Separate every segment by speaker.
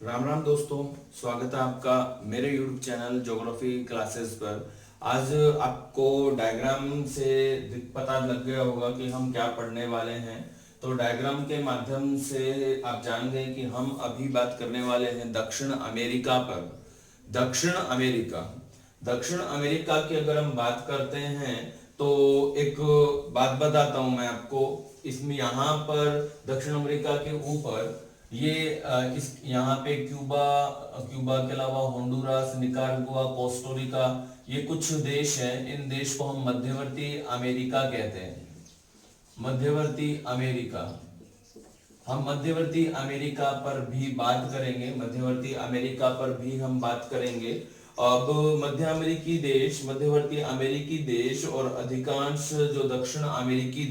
Speaker 1: राम राम दोस्तों। स्वागत है आपका मेरे YouTube चैनल ज्योग्राफी क्लासेस पर। आज आपको डायग्राम से पता लग गया होगा कि हम क्या पढ़ने वाले हैं। तो डायग्राम के माध्यम से आप जान गए कि हम अभी बात करने वाले हैं दक्षिण अमेरिका पर। दक्षिण अमेरिका दक्षिण अमेरिका की अगर हम बात करते हैं तो एक बात बताता हूं मैं आपको। इसमें यहाँ पर दक्षिण अमेरिका के ऊपर ये इस यहाँ पे क्यूबा क्यूबा के अलावा होंडुरास, निकारागुआ, कोस्टोरिका, ये कुछ देश हैं। इन देश को हम मध्यवर्ती अमेरिका कहते हैं। मध्यवर्ती अमेरिका, हम मध्यवर्ती अमेरिका पर भी बात करेंगे। मध्यवर्ती अमेरिका पर भी हम बात करेंगे। अब मध्यवर्ती अमेरिकी देश और अधिकांश जो दक्षिण अमेरिकी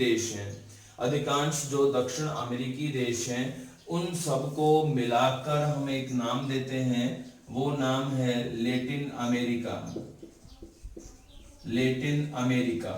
Speaker 1: देश हैं उन सबको मिलाकर हम एक नाम देते हैं। वो नाम है लैटिन अमेरिका। Latin America.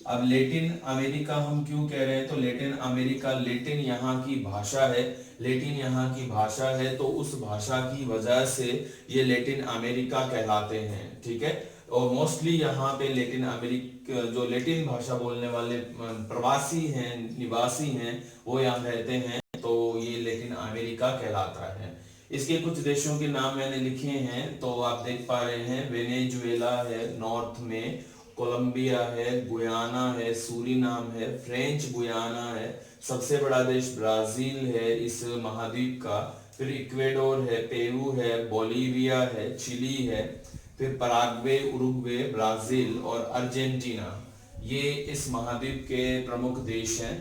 Speaker 1: अब लैटिन अमेरिका हम क्यों कह रहे हैं? तो लैटिन अमेरिका, लैटिन यहाँ की भाषा है। लैटिन यहाँ की भाषा है तो उस भाषा की वजह से ये लैटिन अमेरिका कहलाते हैं। ठीक है। और मोस्टली यहाँ पे लैटिन अमेरिका जो लैटिन भाषा बोलने वाले प्रवासी हैं, निवासी हैं, वो यहाँ रहते हैं, तो ये लैटिन अमेरिका कहलाता है। इसके कुछ देशों के नाम मैंने लिखे हैं तो आप देख पा रहे हैं। वेनेजुएला है नॉर्थ में, कोलंबिया है, गुयाना है, सूरीनाम है, फ्रेंच गुयाना है, सबसे बड़ा देश ब्राजील है इस महाद्वीप का, फिर इक्वेडोर है, पेरू है, बोलीविया है, चिली है, फिर पराग्वे, उरुग्वे, ब्राजील और अर्जेंटीना, ये इस महाद्वीप के प्रमुख देश हैं।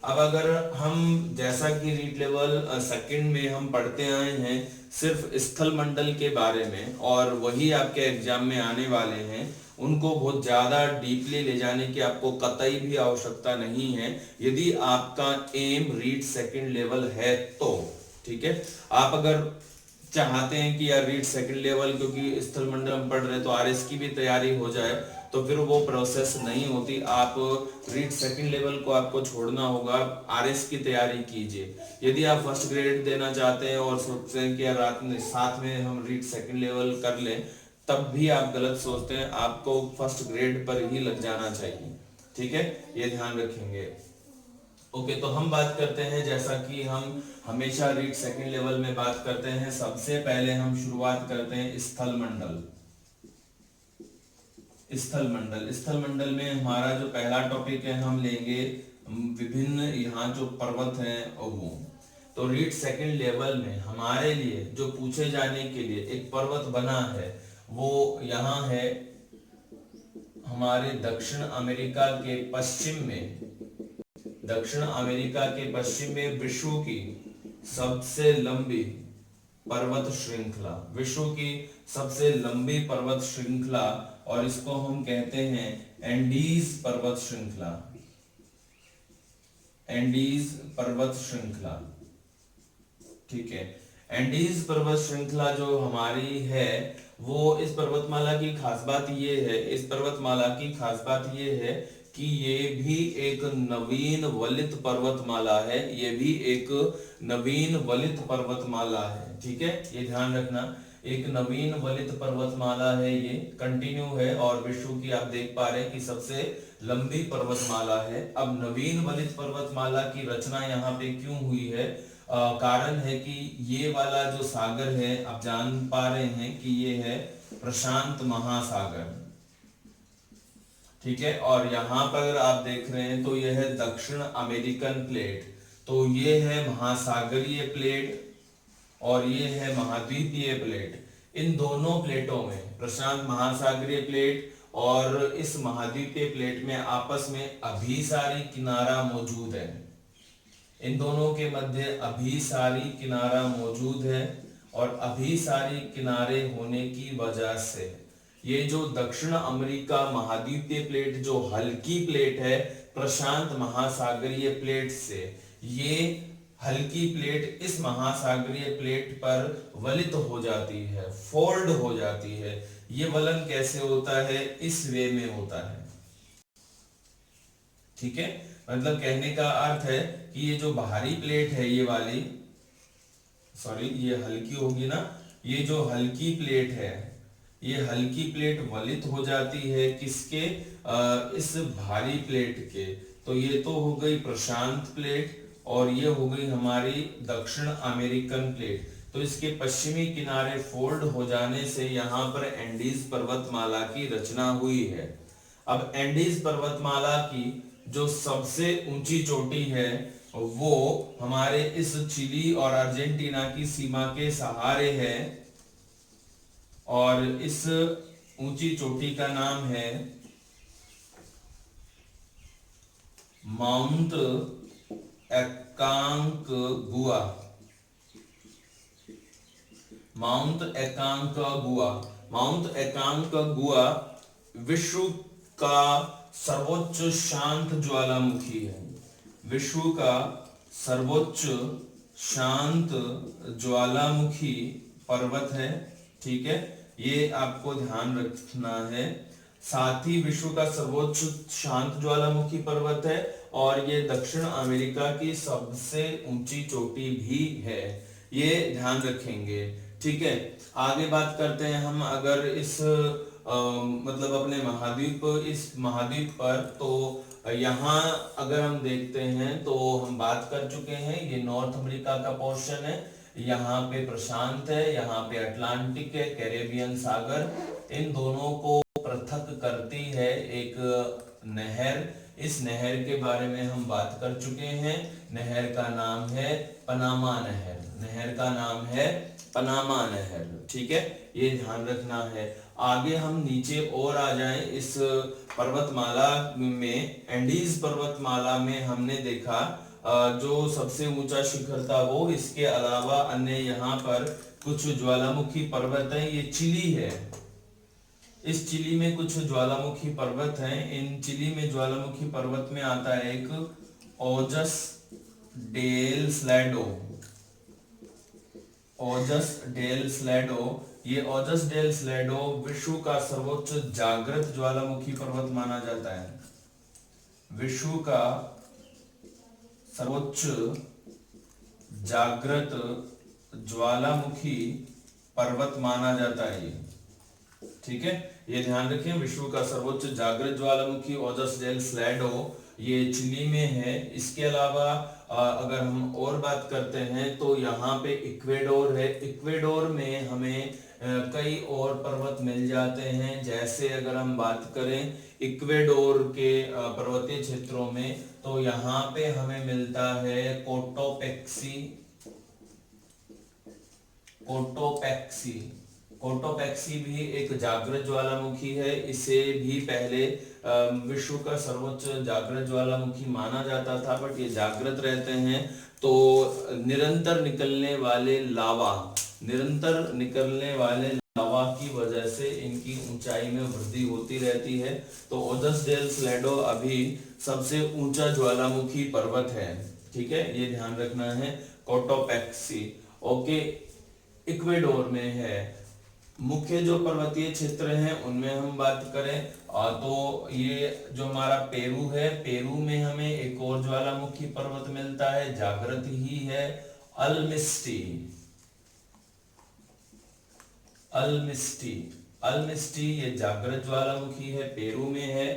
Speaker 1: अब अगर हम जैसा कि रीड लेवल सेकंड में हम पढ़ते आए हैं सिर्फ स्थल मंडल के बारे में, और वही आपके एग्जाम में आने वाले हैं, उनको बहुत ज्यादा डीपली ले जाने की आपको कतई भी आवश्यकता नहीं है यदि आपका एम रीड सेकंड लेवल है तो। ठीक है। आप अगर चाहते हैं कि यार रीड सेकंड लेवल, क्योंकि स्थल मंडल हम पढ़ रहे हैं तो आरएस की भी तैयारी हो जाए, तो फिर वो प्रोसेस नहीं होती। आप रीड सेकंड लेवल को आपको छोड़ना होगा, आरएस की तैयारी कीजिए। यदि आप फर्स्ट ग्रेड देना चाहते हैं और सोचते हैं कि यार रात में साथ में हम रीड सेकंड लेवल कर लें, तब भी आप गलत सोचते हैं। आपको फर्स्ट ग्रेड पर ही लग जाना चाहिए। ठीक है, ये ध्यान रखेंगे। ओके, तो हम बात करते हैं, जैसा कि हम हमेशा रीड सेकंड लेवल में बात करते हैं, सबसे पहले हम शुरुआत करते हैं स्थल मंडल। स्थल मंडल में हमारा जो पहला टॉपिक है हम लेंगे विभिन्न यहाँ जो पर्वत हैं वो। तो रीड सेकंड लेवल में हमारे लिए जो पूछे जाने के लिए एक पर्वत बना है वो यहाँ है हमारे दक्षिण अमेरिका के पश्चिम में। दक्षिण अमेरिका के पश्चिम में विश्व की सबसे लंबी पर्वत श्रृंखला, विश्व की सबसे लंबी पर्वत श्रृंखला, और इसको हम कहते हैं एंडीज पर्वत श्रृंखला। एंडीज पर्वत श्रृंखला। ठीक है। एंडीज पर्वत श्रृंखला जो हमारी है वो, इस पर्वतमाला की खास बात ये है, इस पर्वतमाला की खास बात ये है कि ये भी एक नवीन वलित पर्वतमाला है। ये भी एक नवीन वलित पर्वतमाला है। ठीक है, ये ध्यान रखना, एक नवीन वलित पर्वतमाला है, ये कंटिन्यू है और विश्व की आप देख पा रहे हैं कि सबसे लंबी पर्वतमाला है। अब नवीन वलित पर्वतमाला की रचना यहाँ पे क्यों हुई है? कारण है कि ये वाला जो सागर है, आप जान पा रहे हैं कि ये है प्रशांत महासागर। ठीक है। और यहाँ पर आप देख रहे हैं तो यह है दक्षिण अमेरिकन प्लेट, तो ये है महासागरीय प्लेट और ये है महाद्वीपीय प्लेट। इन दोनों प्लेटों में, प्रशांत महासागरीय प्लेट और इस महाद्वीपीय प्लेट में आपस में अभिसारी किनारा मौजूद है। इन दोनों के मध्य अभिसारी किनारा मौजूद है और अभिसारी किनारे होने की वजह से ये जो दक्षिण अमेरिका महाद्वीपीय प्लेट जो हल्की प्लेट है प्रशांत महासागरीय प्लेट से, ये हल्की प्लेट इस महासागरीय प्लेट पर वलित हो जाती है, फोल्ड हो जाती है। ये वलन कैसे होता है? इस वे में होता है। ठीक है, मतलब कहने का अर्थ है कि ये जो बाहरी प्लेट है, ये वाली सॉरी ये हल्की होगी ना, ये जो हल्की प्लेट है, ये हल्की प्लेट वलित हो जाती है किसके, इस भारी प्लेट के। तो ये तो हो गई प्रशांत प्लेट और ये हो गई हमारी दक्षिण अमेरिकन प्लेट। तो इसके पश्चिमी किनारे फोल्ड हो जाने से यहाँ पर एंडीज पर्वतमाला की रचना हुई है। अब एंडीज पर्वतमाला की जो सबसे ऊंची चोटी है वो हमारे इस चिली और अर्जेंटीना की सीमा के सहारे है और इस ऊंची चोटी का नाम है माउंट एकांकगुआ। माउंट एकांकगुआ, माउंट एकांकगुआ विश्व का सर्वोच्च शांत ज्वालामुखी है। विश्व का सर्वोच्च शांत ज्वालामुखी पर्वत है, ठीक है, ये आपको ध्यान रखना है। साथ ही विश्व का सर्वोच्च शांत ज्वालामुखी पर्वत है और ये दक्षिण अमेरिका की सबसे ऊंची चोटी भी है, ये ध्यान रखेंगे, ठीक है। आगे बात करते हैं हम, अगर इस मतलब अपने महाद्वीप, इस महाद्वीप पर, तो यहाँ अगर हम देखते हैं तो हम बात कर चुके हैं, ये नॉर्थ अमेरिका का पोर्शन है, यहाँ पे प्रशांत है, यहाँ पे अटलांटिक है, कैरेबियन सागर, इन दोनों को पृथक करती है एक नहर। इस नहर के बारे में हम बात कर चुके हैं, नहर का नाम है पनामा नहर, नहर का नाम है पनामा नहर, ठीक है, ये ध्यान रखना है। आगे हम नीचे और आ जाएं, इस पर्वतमाला में, एंडीज पर्वतमाला में हमने देखा जो सबसे ऊंचा शिखर था वो, इसके अलावा अन्य यहाँ पर कुछ ज्वालामुखी पर्वत है, ये चिली है, इस चिली में कुछ ज्वालामुखी पर्वत हैं। इन चिली में ज्वालामुखी पर्वत में आता है एक ओजस डेल स्लैडो, ओजस डेल स्लैडो। ये ओजस डेल स्लैडो विश्व का सर्वोच्च जागृत ज्वालामुखी पर्वत माना जाता है, विश्व का सर्वोच्च जागृत ज्वालामुखी पर्वत माना जाता है ये, ठीक है, ये ध्यान रखें, विश्व का सर्वोच्च जागृत ज्वालामुखी ओजस डेल स्लैडो ये चिली में है। इसके अलावा अगर हम और बात करते हैं तो यहाँ पे इक्वेडोर है, इक्वेडोर में हमें कई और पर्वत मिल जाते हैं, जैसे अगर हम बात करें इक्वेडोर के पर्वतीय क्षेत्रों में, तो यहाँ पे हमें मिलता है कोटोपेक्सी, कोटोपेक्सी, कोटोपेक्सी भी एक जागृत ज्वालामुखी है, इसे भी पहले विश्व का सर्वोच्च जागृत ज्वालामुखी माना जाता था, बट ये जागृत रहते हैं तो निरंतर निकलने वाले लावा, निरंतर निकलने वाले लावा की वजह से इनकी ऊंचाई में वृद्धि होती रहती है। तो ओजस डेल स्लैडो अभी सबसे ऊंचा ज्वालामुखी पर्वत है, ठीक है, ये ध्यान रखना है, कोटोपेक्सी, ओके, इक्वेडोर में है। मुख्य जो पर्वतीय क्षेत्र हैं उनमें हम बात करें तो ये जो हमारा पेरू है, पेरू में हमें एक और ज्वालामुखी पर्वत मिलता है, जागृत ही है, अल्मिस्टी, अल्मिस्टी, अल्मिस्टी ये जागृत ज्वालामुखी है, पेरू में है,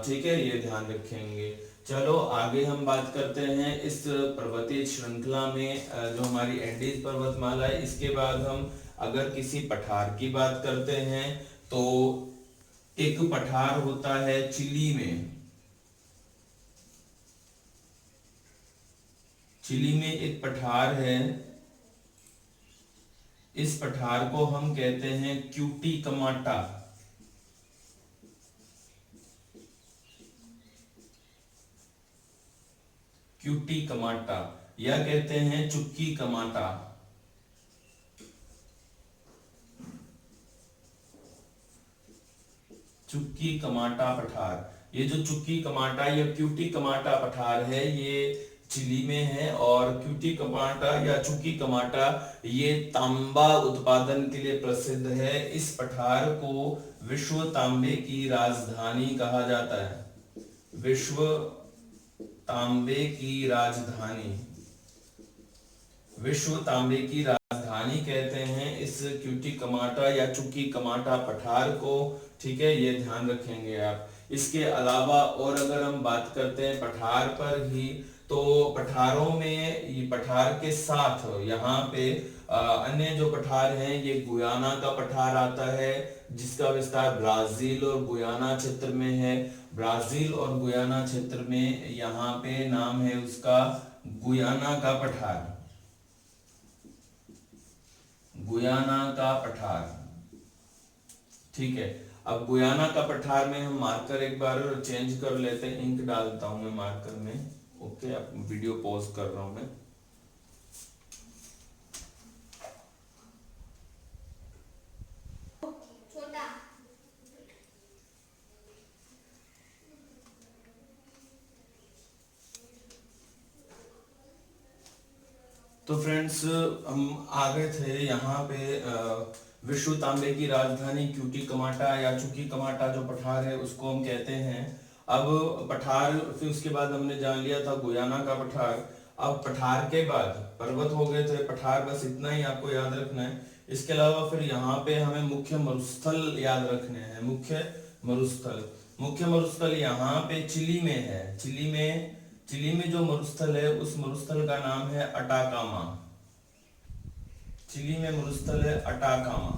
Speaker 1: ठीक है, ये ध्यान रखेंगे। चलो आगे हम बात करते हैं इस पर्वतीय श्रृंखला में जो हमारी एंडीज पर्वतमाला है, इसके बाद हम अगर किसी पठार की बात करते हैं तो एक पठार होता है चिली में, चिली में एक पठार है, इस पठार को हम कहते हैं क्यूटी कमाटा, क्यूटी कमाटा या कहते हैं चुक्की कमाटा, चुक्की कमाटा पठार। ये जो चुक्की कमाटा या क्यूटी कमाटा पठार है ये चिली में है और क्यूटी कमाटा या चुक्की कमाटा ये तांबा उत्पादन के लिए प्रसिद्ध है। इस पठार को विश्व तांबे की राजधानी कहा जाता है, विश्व तांबे की राजधानी, विश्व तांबे की राजधानी कहते हैं इस क्यूटीकमाटा या चुकीकमाटा पठार को, ठीक है, ये ध्यान रखेंगे आप। इसके अलावा और अगर हम बात करते हैं पठार पर ही, तो पठारों में, ये पठार के साथ यहाँ पे अन्य जो पठार हैं, ये गुयाना का पठार आता है जिसका विस्तार ब्राजील और गुयाना क्षेत्र में है। ब्राजील और गुयाना क्षेत्र में यहाँ पे नाम है उसका गुयाना का पठार, गुयाना का पठार, ठीक है। अब गुयाना का पठार में हम मार्कर एक बार चेंज कर लेते हैं, इंक डालता हूं मैं मार्कर में। ओके, अब वीडियो पॉज कर रहा हूं मैं। तो फ्रेंड्स, हम आ गए थे यहाँ पे विश्व तांबे की राजधानी क्यूटीकमाटा या चुकीकमाटा जो पठार है उसको हम कहते हैं। अब पठार, फिर उसके बाद हमने जान लिया था गुयाना का पठार। अब पठार के बाद पर्वत हो गए थे, पठार बस इतना ही आपको याद रखना है। इसके अलावा फिर यहाँ पे हमें मुख्य मरुस्थल याद रखने हैं। मुख्य मरुस्थल, मुख्य मरुस्थल यहाँ पे चिली में है। चिली में जो मरुस्थल है उस मरुस्थल का नाम है अटाकामा। चिली में मरुस्थल है अटाकामा।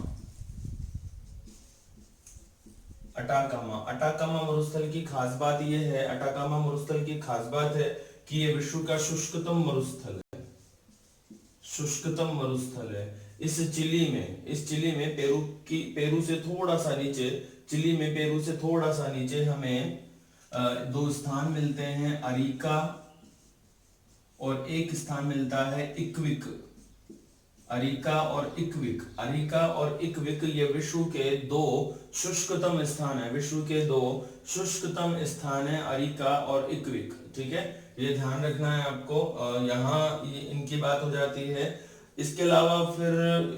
Speaker 1: अटाकामा मरुस्थल की खास बात यह है, अटाकामा मरुस्थल की खास बात है कि ये विश्व का शुष्कतम मरुस्थल है, शुष्कतम मरुस्थल है। इस चिली में पेरू से थोड़ा सा नीचे, चिली में पेरू से थोड़ा सा नीचे हमें दो स्थान मिलते हैं, अरिका और एक स्थान मिलता है इक्विक। अरिका और इक्विक ये विश्व के दो शुष्कतम स्थान है। विश्व के दो शुष्कतम स्थान है अरिका और इक्विक, ठीक है, ये ध्यान रखना है आपको। यहाँ इनकी बात हो जाती है। इसके अलावा फिर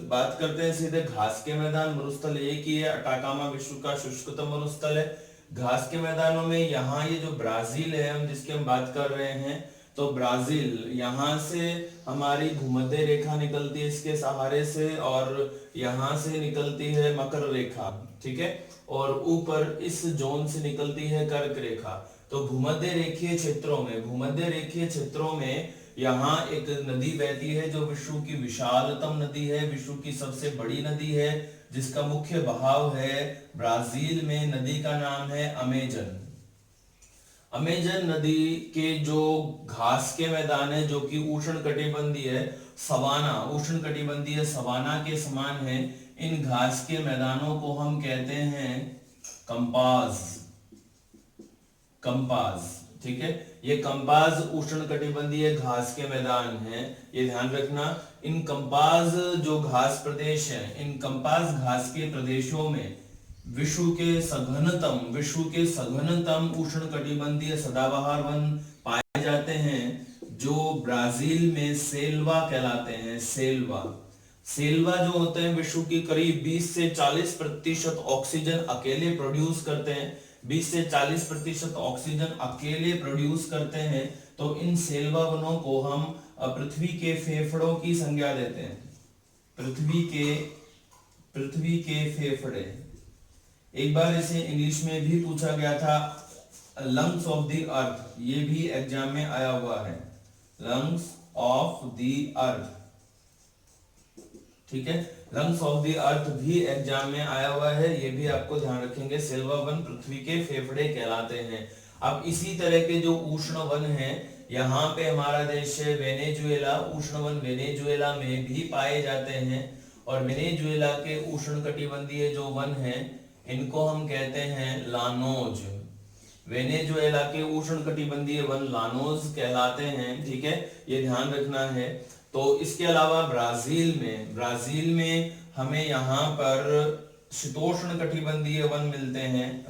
Speaker 1: बात करते हैं सीधे घास के मैदान मरुस्थल। एक ही है, अटाकामा विश्व का शुष्कतम मरुस्थल है। घास के मैदानों में यहाँ ये जो ब्राजील है, हम जिसकी हम बात कर रहे हैं, तो ब्राजील, यहाँ से हमारी भूमध्य रेखा निकलती है इसके सहारे से, और यहाँ से निकलती है मकर रेखा, ठीक है, और ऊपर इस जोन से निकलती है कर्क रेखा। तो भूमध्य रेखीय क्षेत्रों में यहाँ एक नदी बहती है जो विश्व की विशालतम नदी है, विश्व की सबसे बड़ी नदी है, जिसका मुख्य बहाव है ब्राजील में। नदी का नाम है अमेजन। अमेजन नदी के जो घास के मैदान है, जो कि उष्णकटिबंधीय सवाना के समान है, इन घास के मैदानों को हम कहते हैं कंपास, ठीक है। ये कंपास उष्णकटिबंधीय घास के मैदान हैं, ये ध्यान रखना। इन कंपास जो घास प्रदेश है, इन कंपास घास के प्रदेशों में विश्व के सघनतम उष्णकटिबंधीय सदाबहार वन पाए जाते हैं, जो ब्राजील में सेल्वा कहलाते हैं। सेल्वा जो होते हैं विश्व की करीब 20 से 40% ऑक्सीजन अकेले प्रोड्यूस करते हैं। 20 से 40% ऑक्सीजन अकेले प्रोड्यूस करते हैं। तो इन सेल्वा वनों को हम पृथ्वी के फेफड़ों की संज्ञा देते हैं। पृथ्वी के फेफड़े, एक बार इसे इंग्लिश में भी पूछा गया था, लंग्स ऑफ द अर्थ, ये भी एग्जाम में आया हुआ है, लंग्स ऑफ द अर्थ, ठीक है, लंग्स ऑफ द अर्थ भी एग्जाम में आया हुआ है, ये भी आपको ध्यान रखेंगे। सेल्वा वन पृथ्वी के फेफड़े कहलाते हैं। अब इसी तरह के जो उष्ण वन हैं, यहाँ पे हमारा देश है वेनेजुएला, उष्ण वन वेनेजुएला में भी पाए जाते हैं, और वेनेजुएला के उष्णकटिबंधीय जो वन हैं, इनको हम कहते हैं लानोज। वेनेजुएला के उष्णकटिबंधीय वन लानोज कहलाते हैं, ठीक है, ये ध्यान रखना है। तो इसके अलावा ब्राजील में हमें यहाँ पर शीतोष्ण कटिबंधीय वन मिलते हैं।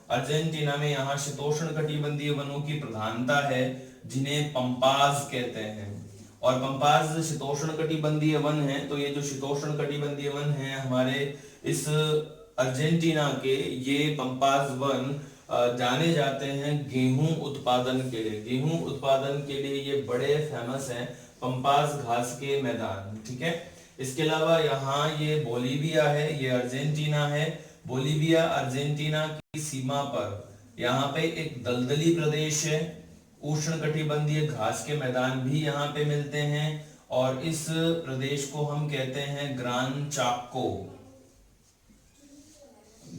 Speaker 1: अर्जेंटीना में यहाँ शीतोष्ण कटिबंधीय वनों की प्रधानता है, जिन्हें पंपास कहते हैं। और पंपास शीतोष्ण कटिबंधीय वन है। तो ये जो शीतोष्ण कटिबंधीय वन है हमारे इस अर्जेंटीना के, ये पंपास वन जाने जाते हैं गेहूं उत्पादन के लिए। गेहूं उत्पादन के लिए ये बड़े फेमस हैं, पंपास घास के मैदान। ठीक है, इसके अलावा यहाँ ये बोलीविया है, ये अर्जेंटीना है। बोलीविया अर्जेंटीना की सीमा पर यहाँ पे एक दलदली प्रदेश है, उष्णकटिबंधीय घास के मैदान भी यहाँ पे मिलते हैं, और इस प्रदेश को हम कहते हैं ग्रान चाको।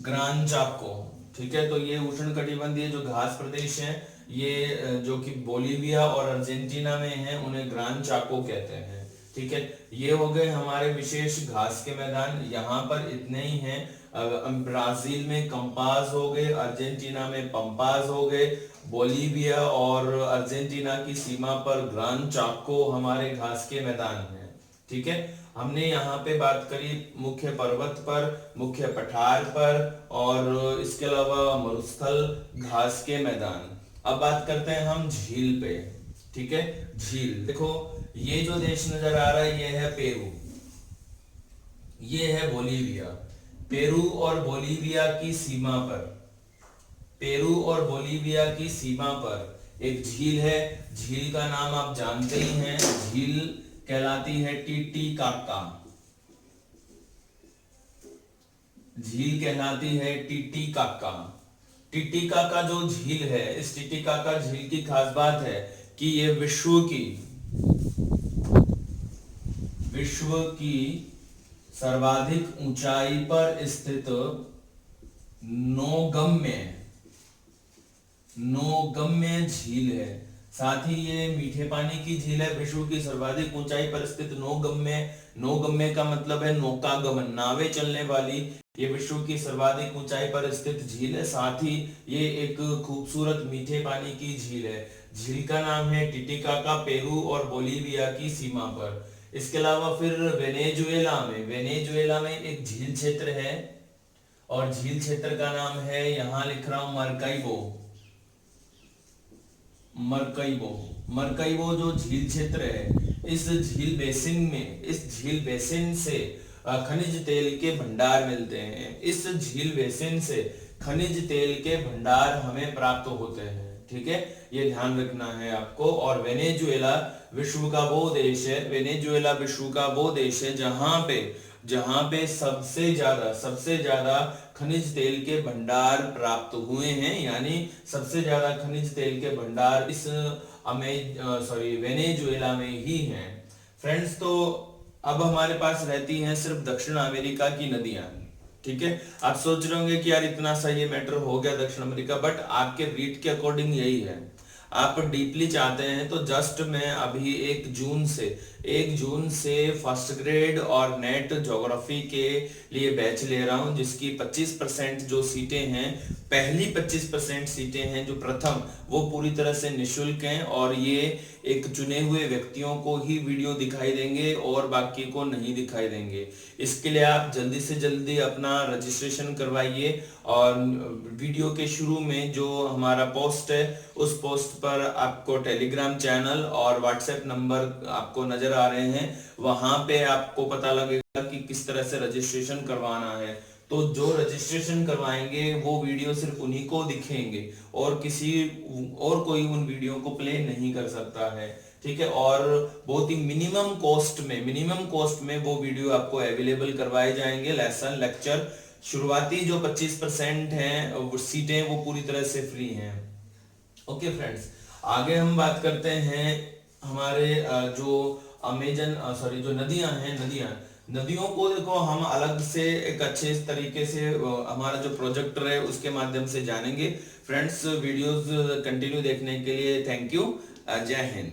Speaker 1: ग्रान चाको, ठीक है। तो ये उष्णकटिबंधीय जो घास प्रदेश है, ये जो कि बोलीविया और अर्जेंटीना में है, उन्हें ग्रान चाको कहते हैं। ठीक है, ये हो गए हमारे विशेष घास के मैदान। यहाँ पर इतने ही हैं। ब्राजील में कंपास हो गए, अर्जेंटीना में पंपास हो गए, बोलीविया और अर्जेंटीना की सीमा पर ग्रान चाको हमारे घास के मैदान हैं। ठीक है, हमने यहाँ पे बात करी मुख्य पर्वत पर, मुख्य पठार पर, और इसके अलावा मरुस्थल, घास के मैदान। अब बात करते हैं हम झील पे। ठीक है, झील देखो, ये जो देश नजर आ रहा है ये है पेरू, ये है बोलीविया। पेरू और बोलीविया की सीमा पर, पेरू और बोलीविया की सीमा पर एक झील है। झील का नाम आप जानते ही हैं, झील कहलाती है टीटीकाका। झील कहलाती है टीटीकाका। टीटीकाका जो झील है, इस टीटीकाका झील की खास बात है कि ये विश्व की सर्वाधिक ऊंचाई पर स्थित नौगम्य झील है। साथ ही ये मीठे पानी की झील है। विश्व की सर्वाधिक ऊंचाई पर स्थित नौगम्य का मतलब है नौकागमन, नावें चलने वाली। ये विश्व की सर्वाधिक ऊंचाई पर स्थित झील है। साथ ही ये एक खूबसूरत मीठे पानी की झील है। झील का नाम है टिटिकाका, पेरू और बोलीविया की सीमा पर। इसके अलावा फिर वेनेजुएला में एक झील क्षेत्र है, और झील क्षेत्र का नाम है, यहां लिख रहा हूं, मरकईबो जो झील क्षेत्र है, इस झील बेसिन से खनिज तेल के भंडार मिलते हैं। इस झील बेसिन से खनिज तेल के भंडार हमें प्राप्त होते हैं। ठीक है, ये ध्यान रखना है आपको। और वेनेजुएला विश्व का वो देश है जहां पे सबसे ज्यादा खनिज तेल के भंडार प्राप्त हुए हैं, यानी सबसे ज्यादा खनिज तेल के भंडार इस वेनेजुएला में ही हैं। फ्रेंड्स, तो अब हमारे पास रहती हैं सिर्फ दक्षिण अमेरिका की नदियां। ठीक है, आप सोच रहे होंगे कि यार इतना सा ये मैटर हो गया दक्षिण अमेरिका, बट आपके रीड के अकॉर्डिंग यही है। आप डीपली चाहते हैं तो जस्ट मैं अभी 1 जून से फर्स्ट ग्रेड और नेट ज्योग्राफी के लिए बैच ले रहा हूं, जिसकी 25% जो सीटें हैं, पहली 25% सीटें हैं जो प्रथम, वो पूरी तरह से निःशुल्क हैं, और ये एक चुने हुए व्यक्तियों को ही वीडियो दिखाई देंगे और बाकी को नहीं दिखाई देंगे। इसके लिए आप जल्दी से जल्दी अपना रजिस्ट्रेशन करवाइए, और वीडियो के शुरू में जो हमारा पोस्ट है, उस पोस्ट पर आपको टेलीग्राम चैनल और व्हाट्सएप नंबर आपको नजर आ रहे हैं, वहां पे आपको पता लगेगा कि किस तरह से रजिस्ट्रेशन करवाना है। तो जो रजिस्ट्रेशन करवाएंगे वो वीडियो सिर्फ उन्हीं को दिखेंगे, और किसी और कोई उन वीडियो को प्ले नहीं कर सकता है। ठीक है, और बहुत ही मिनिमम कॉस्ट में वो वीडियो आपको अवेलेबल करवाए जाएंगे। लेक्चर शुरुआती जो 25% हैं सीटें, वो पूरी तरह से फ्री हैं। ओके फ्रेंड्स, आगे हम बात करते हैं हमारे जो जो नदियां हैं, नदियों को देखो हम अलग से एक अच्छे तरीके से हमारा जो प्रोजेक्टर है उसके माध्यम से जानेंगे। फ्रेंड्स, वीडियोस कंटिन्यू देखने के लिए थैंक यू। जय हिंद।